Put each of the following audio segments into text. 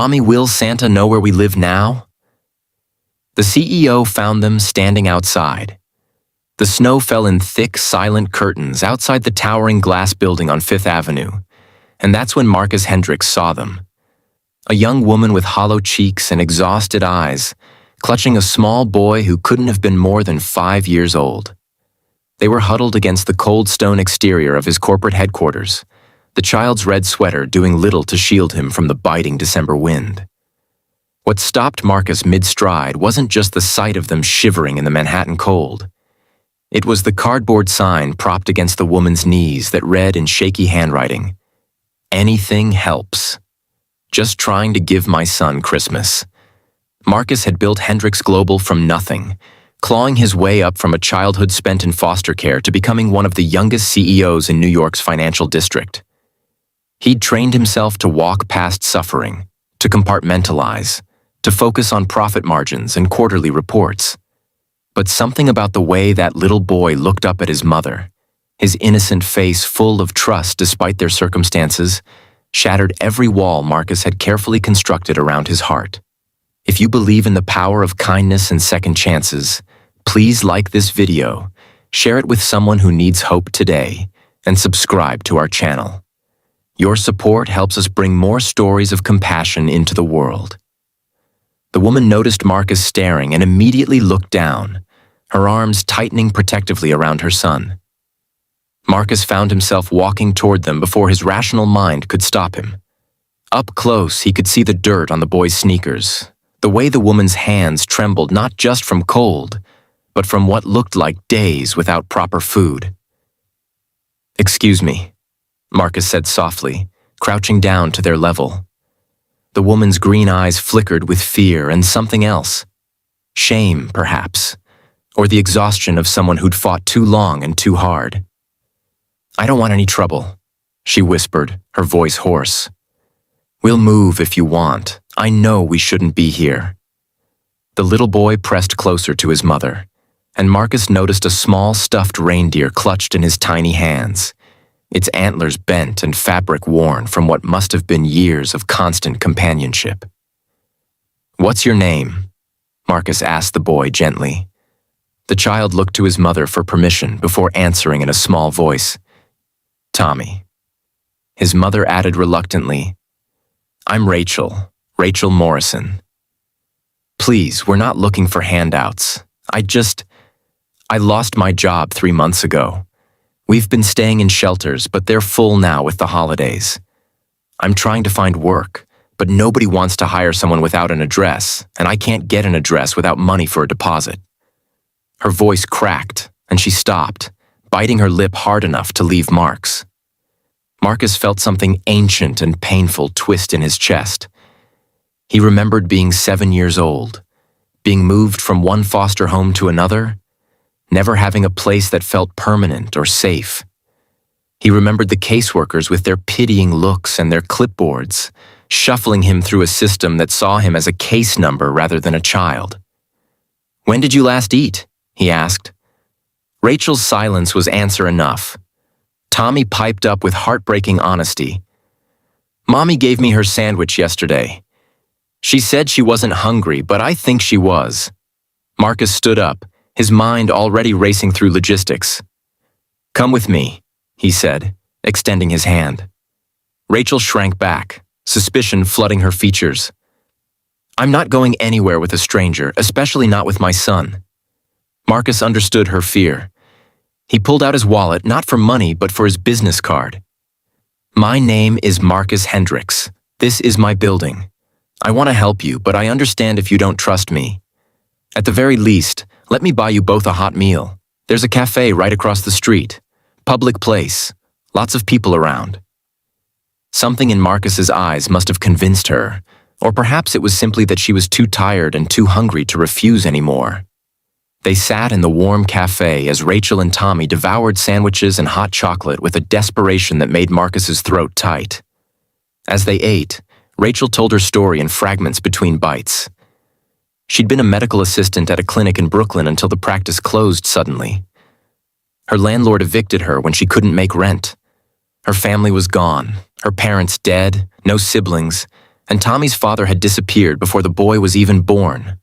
Mommy, will Santa know where we live now? The CEO found them standing outside. The snow fell in thick, silent curtains outside the towering glass building on Fifth Avenue, and that's when Marcus Hendricks saw them. A young woman with hollow cheeks and exhausted eyes, clutching a small boy who couldn't have been more than 5 years old. They were huddled against the cold stone exterior of his corporate headquarters, the child's red sweater doing little to shield him from the biting December wind. What stopped Marcus mid-stride wasn't just the sight of them shivering in the Manhattan cold. It was the cardboard sign propped against the woman's knees that read in shaky handwriting, "Anything helps. Just trying to give my son Christmas." Marcus had built Hendricks Global from nothing, clawing his way up from a childhood spent in foster care to becoming one of the youngest CEOs in New York's financial district. He'd trained himself to walk past suffering, to compartmentalize, to focus on profit margins and quarterly reports. But something about the way that little boy looked up at his mother, his innocent face full of trust despite their circumstances, shattered every wall Marcus had carefully constructed around his heart. If you believe in the power of kindness and second chances, please like this video, share it with someone who needs hope today, and subscribe to our channel. Your support helps us bring more stories of compassion into the world. The woman noticed Marcus staring and immediately looked down, her arms tightening protectively around her son. Marcus found himself walking toward them before his rational mind could stop him. Up close, he could see the dirt on the boy's sneakers, the way the woman's hands trembled not just from cold, but from what looked like days without proper food. "Excuse me," Marcus said softly, crouching down to their level. The woman's green eyes flickered with fear and something else. Shame, perhaps, or the exhaustion of someone who'd fought too long and too hard. "I don't want any trouble," she whispered, her voice hoarse. "We'll move if you want. I know we shouldn't be here." The little boy pressed closer to his mother, and Marcus noticed a small stuffed reindeer clutched in his tiny hands, its antlers bent and fabric worn from what must have been years of constant companionship. "What's your name?" Marcus asked the boy gently. The child looked to his mother for permission before answering in a small voice, "Tommy." His mother added reluctantly, "I'm Rachel Morrison. Please, we're not looking for handouts. I lost my job 3 months ago. We've been staying in shelters, but they're full now with the holidays. I'm trying to find work, but nobody wants to hire someone without an address, and I can't get an address without money for a deposit." Her voice cracked, and she stopped, biting her lip hard enough to leave marks. Marcus felt something ancient and painful twist in his chest. He remembered being 7 years old, being moved from one foster home to another, never having a place that felt permanent or safe. He remembered the caseworkers with their pitying looks and their clipboards, shuffling him through a system that saw him as a case number rather than a child. "When did you last eat?" he asked. Rachel's silence was answer enough. Tommy piped up with heartbreaking honesty. "Mommy gave me her sandwich yesterday. She said she wasn't hungry, but I think she was." Marcus stood up, his mind already racing through logistics. "Come with me," he said, extending his hand. Rachel shrank back, suspicion flooding her features. "I'm not going anywhere with a stranger, especially not with my son." Marcus understood her fear. He pulled out his wallet, not for money, but for his business card. "My name is Marcus Hendricks. This is my building. I want to help you, but I understand if you don't trust me. At the very least, let me buy you both a hot meal. There's a cafe right across the street. Public place. Lots of people around." Something in Marcus's eyes must have convinced her, or perhaps it was simply that she was too tired and too hungry to refuse anymore. They sat in the warm cafe as Rachel and Tommy devoured sandwiches and hot chocolate with a desperation that made Marcus's throat tight. As they ate, Rachel told her story in fragments between bites. She'd been a medical assistant at a clinic in Brooklyn until the practice closed suddenly. Her landlord evicted her when she couldn't make rent. Her family was gone, her parents dead, no siblings, and Tommy's father had disappeared before the boy was even born.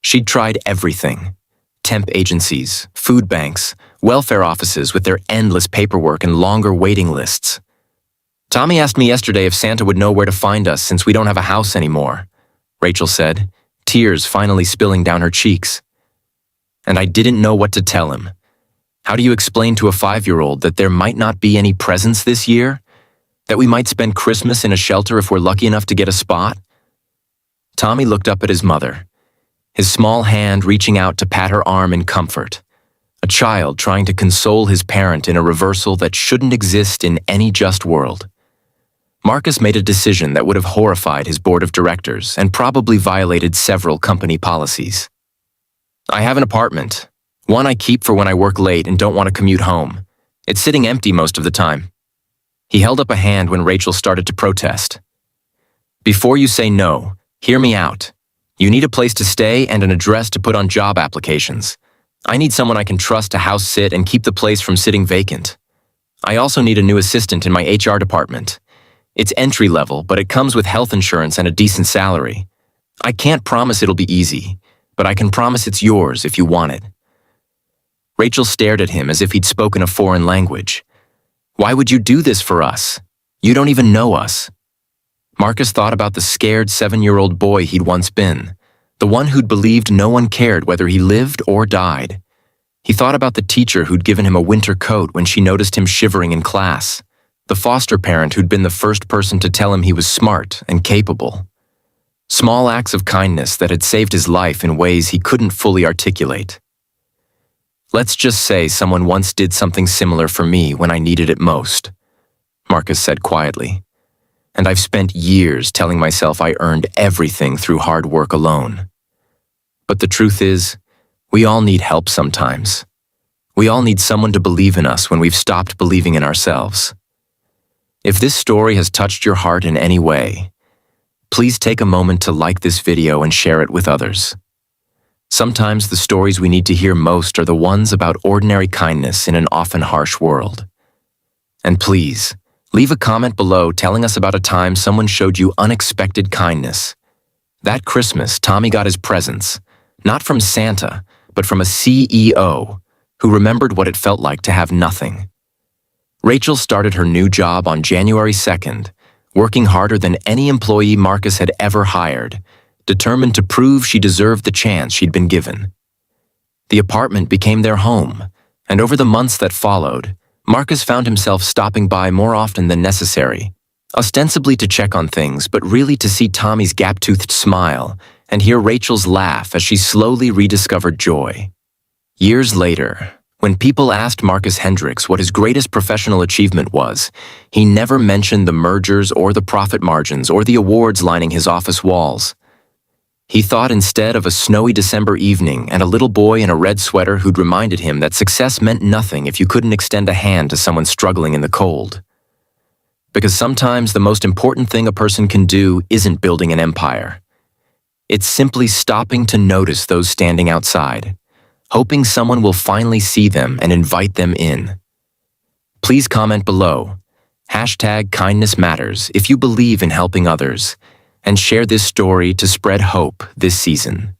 She'd tried everything: temp agencies, food banks, welfare offices with their endless paperwork and longer waiting lists. "Tommy asked me yesterday if Santa would know where to find us since we don't have a house anymore," Rachel said, tears finally spilling down her cheeks. "And I didn't know what to tell him. How do you explain to a 5-year-old that there might not be any presents this year? That we might spend Christmas in a shelter if we're lucky enough to get a spot?" Tommy looked up at his mother, his small hand reaching out to pat her arm in comfort, a child trying to console his parent in a reversal that shouldn't exist in any just world. Marcus made a decision that would have horrified his board of directors and probably violated several company policies. "I have an apartment, one I keep for when I work late and don't want to commute home. It's sitting empty most of the time." He held up a hand when Rachel started to protest. "Before you say no, hear me out. You need a place to stay and an address to put on job applications. I need someone I can trust to house sit and keep the place from sitting vacant. I also need a new assistant in my HR department. It's entry level, but it comes with health insurance and a decent salary. I can't promise it'll be easy, but I can promise it's yours if you want it." Rachel stared at him as if he'd spoken a foreign language. "Why would you do this for us? You don't even know us." Marcus thought about the scared 7-year-old boy he'd once been, the one who'd believed no one cared whether he lived or died. He thought about the teacher who'd given him a winter coat when she noticed him shivering in class, the foster parent who'd been the first person to tell him he was smart and capable. Small acts of kindness that had saved his life in ways he couldn't fully articulate. "Let's just say someone once did something similar for me when I needed it most," Marcus said quietly. "And I've spent years telling myself I earned everything through hard work alone. But the truth is, we all need help sometimes. We all need someone to believe in us when we've stopped believing in ourselves. If this story has touched your heart in any way, please take a moment to like this video and share it with others. Sometimes the stories we need to hear most are the ones about ordinary kindness in an often harsh world. And please, leave a comment below telling us about a time someone showed you unexpected kindness. That Christmas, Tommy got his presents, not from Santa, but from a CEO who remembered what it felt like to have nothing. Rachel started her new job on January 2nd, working harder than any employee Marcus had ever hired, determined to prove she deserved the chance she'd been given. The apartment became their home, and over the months that followed, Marcus found himself stopping by more often than necessary, ostensibly to check on things, but really to see Tommy's gap-toothed smile and hear Rachel's laugh as she slowly rediscovered joy. Years later, when people asked Marcus Hendricks what his greatest professional achievement was, he never mentioned the mergers or the profit margins or the awards lining his office walls. He thought instead of a snowy December evening and a little boy in a red sweater who'd reminded him that success meant nothing if you couldn't extend a hand to someone struggling in the cold. Because sometimes the most important thing a person can do isn't building an empire. It's simply stopping to notice those standing outside, hoping someone will finally see them and invite them in. Please comment below, #KindnessMatters if you believe in helping others, and share this story to spread hope this season.